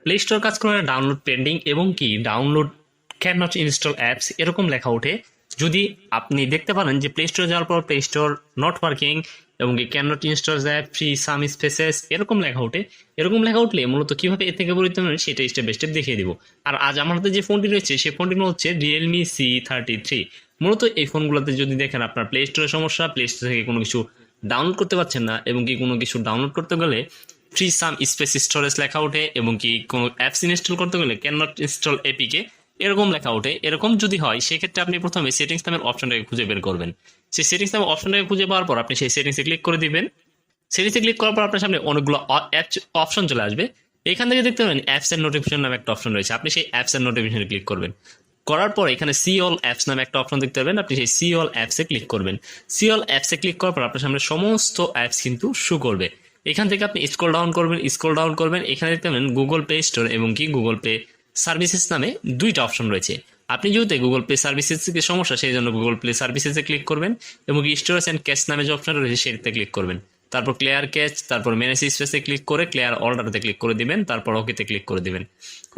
Play store কাজ করে না, ডাউনলোড পেন্ডিং এবং কি download can not install apps এরকম লেখা ওঠে। যদি আপনি দেখতে পারেন যে প্লে স্টোরে যাওয়ার পর প্লে স্টোর নট ওয়ার্কিং এবং কি can not install app free some spaces এরকম লেখা ওঠে, এরকম লেখা উঠলে মূলত কিভাবে এ থেকে বেরোতে পারেন সেটা স্টেপ বাই স্টেপ দেখিয়ে দিব। আর আজ আমার হাতে যে ফোনটি রয়েছে সেই ফোনটি হচ্ছে রিয়েলমি C33। মূলত এই ফোনগুলোতে যদি দেখেন আপনার প্লে স্টোরের সমস্যা, প্লে স্টোর থেকে কোনো কিছু ডাউনলোড করতে পারছেন না এবং কি কোনো কিছু ডাউনলোড করতে গেলে ফ্রি সাম স্পেস স্টোরেজ লেখা ওঠে এবং কি কোনো অ্যাপস ইনস্টল করতে গেলে ক্যান নট ইনস্টল এপিকে এরকম লেখা ওঠে। এরকম যদি হয় সেক্ষেত্রে আপনি প্রথমে সেটিংস নামের অপশনটাকে খুঁজে বের করবেন। সেই সেটিংস নামের অপশনটাকে খুঁজে পাওয়ার পর আপনি সেই সেটিংসে ক্লিক করে দিবেন। সেটিংসে ক্লিক করার পর আপনার সামনে অনেকগুলো অপশন চলে আসবে। এখান থেকে দেখতে পাবেন অ্যাপস এন্ড নোটিফিকেশন নামে একটা অপশন রয়েছে, আপনি সেই অ্যাপস এন্ড নোটিফিকেশনে ক্লিক করবেন। করার পর এখানে সি অল অ্যাপস নামে একটা অপশন দেখতে পাবেন, আপনি সেই সি অল অ্যাপসে ক্লিক করবেন। সি অল অ্যাপসে ক্লিক করার পর আপনার সামনে সমস্ত অ্যাপস কিন্তু শো করবে। এখান থেকে আপনি স্ক্রল ডাউন করবেন, এখানে দেখতে পাবেন গুগল প্লে স্টোর এবং কি গুগল প্লে সার্ভিসেস নামে দুইটা অপশন রয়েছে। আপনি যেহেতু গুগল প্লে সার্ভিসেস থেকে সমস্যা সেই জন্য গুগল প্লে সার্ভিসেসে ক্লিক করবেন এবং স্টোরেজ অ্যান্ড ক্যাশ নামে যে অপশন রয়েছে সেটাতে ক্লিক করবেন। তারপর ক্লিয়ার ক্যাচ, তারপর ম্যানেজ স্পেসে ক্লিক করে ক্লিয়ার অর্ডারতে ক্লিক করে দিবেন, তারপর ওকেতে ক্লিক করে দিবেন।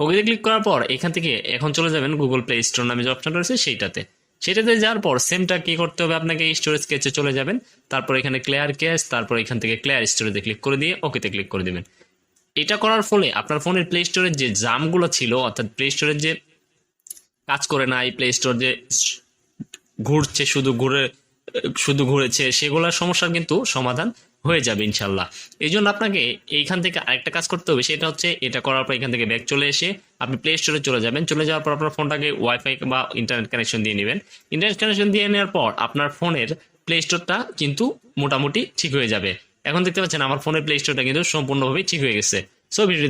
ওকেতে ক্লিক করার পর এখান থেকে এখন চলে যাবেন গুগল প্লে স্টোর নামে যে অপশন রয়েছে সেটাতে যাওয়ার পর সেমটা কি করতে হবে, আপনাকে স্টোরেজ ক্যাচে চলে যাবেন, তারপর এখানে ক্লিয়ার ক্যাচ, তারপর এখান থেকে ক্লিয়ার স্টোরেজে ক্লিক করে দিয়ে ওকেতে ক্লিক করে দিবেন। এটা করার ফলে আপনার ফোনের প্লে স্টোরের যে জামগুলো ছিল, অর্থাৎ প্লে স্টোরের যে কাজ করে না, এই প্লে স্টোর যে ঘুরছে শুধু ঘুরেছে সেগুলোর সমস্যার কিন্তু সমাধান হয়ে যাবে ইনশাল্লাহ। এই জন্য আপনাকে এইখান থেকে আরেকটা কাজ করতে হবে, সেটা হচ্ছে এটা করার পর এখান থেকে ব্যাক চলে এসে আপনি প্লে স্টোরে চলে যাবেন। চলে যাওয়ার পর আপনার ফোনটাকে ওয়াইফাই বা ইন্টারনেট কানেকশন দিয়ে নেবেন। ইন্টারনেট কানেকশন দিয়ে নেওয়ার পর আপনার ফোনের প্লে স্টোরটা কিন্তু মোটামুটি ঠিক হয়ে যাবে। এখন দেখতে পাচ্ছেন আমার ফোনের প্লে স্টোরটা কিন্তু সম্পূর্ণভাবে ঠিক হয়ে গেছে। So video